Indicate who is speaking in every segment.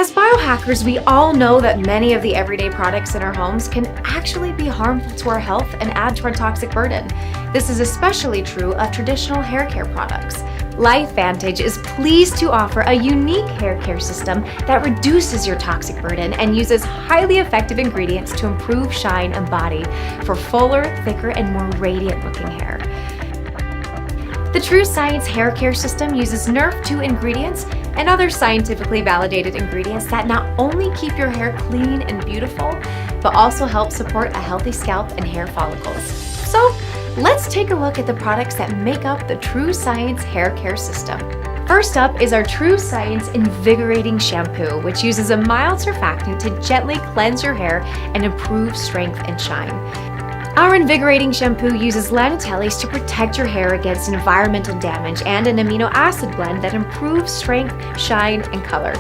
Speaker 1: As biohackers, we all know that many of the everyday products in our homes can actually be harmful to our health and add to our toxic burden. This is especially true of traditional hair care products. LifeVantage is pleased to offer a unique hair care system that reduces your toxic burden and uses highly effective ingredients to improve shine and body for fuller, thicker, and more radiant looking hair. The TrueScience Hair Care System uses Nerf 2 ingredients and other scientifically validated ingredients that not only keep your hair clean and beautiful, but also help support a healthy scalp and hair follicles. So, let's take a look at the products that make up the TrueScience Hair Care System. First up is our TrueScience Invigorating Shampoo, which uses a mild surfactant to gently cleanse your hair and improve strength and shine. Our invigorating shampoo uses lanolin to protect your hair against environmental damage and an amino acid blend that improves strength, shine, and color.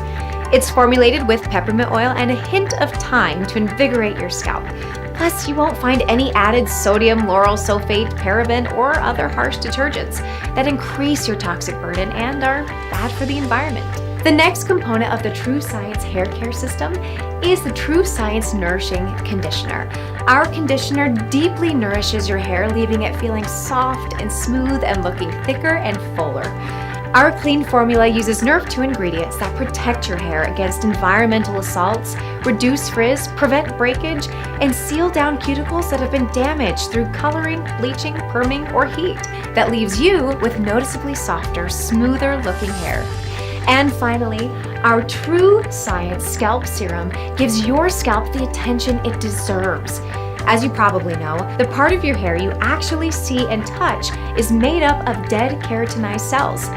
Speaker 1: It's formulated with peppermint oil and a hint of thyme to invigorate your scalp. Plus, you won't find any added sodium lauryl sulfate, paraben, or other harsh detergents that increase your toxic burden and are bad for the environment. The next component of the TrueScience Hair Care System is the TrueScience Nourishing Conditioner. Our conditioner deeply nourishes your hair, leaving it feeling soft and smooth and looking thicker and fuller. Our clean formula uses Nerf 2 ingredients that protect your hair against environmental assaults, reduce frizz, prevent breakage, and seal down cuticles that have been damaged through coloring, bleaching, perming, or heat that leaves you with noticeably softer, smoother looking hair. And finally, our TrueScience Scalp Serum gives your scalp the attention it deserves. As you probably know, the part of your hair you actually see and touch is made up of dead keratinized cells.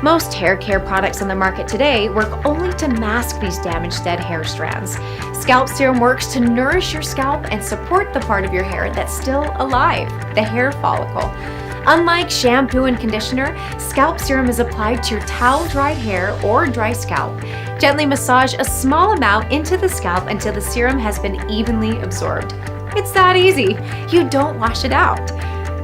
Speaker 1: Most hair care products on the market today work only to mask these damaged dead hair strands. Scalp Serum works to nourish your scalp and support the part of your hair that's still alive, the hair follicle. Unlike shampoo and conditioner, Scalp Serum is applied to your towel-dried hair or dry scalp. Gently massage a small amount into the scalp until the serum has been evenly absorbed. It's that easy. You don't wash it out.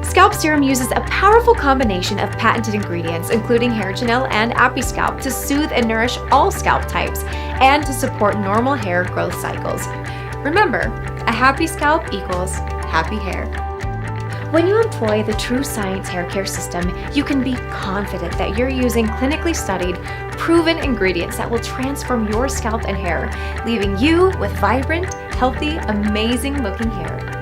Speaker 1: Scalp Serum uses a powerful combination of patented ingredients, including hair gel and Scalp, to soothe and nourish all scalp types and to support normal hair growth cycles. Remember, a happy scalp equals happy hair. When you employ the TrueScience Hair Care System, you can be confident that you're using clinically studied, proven ingredients that will transform your scalp and hair, leaving you with vibrant, healthy, amazing looking hair.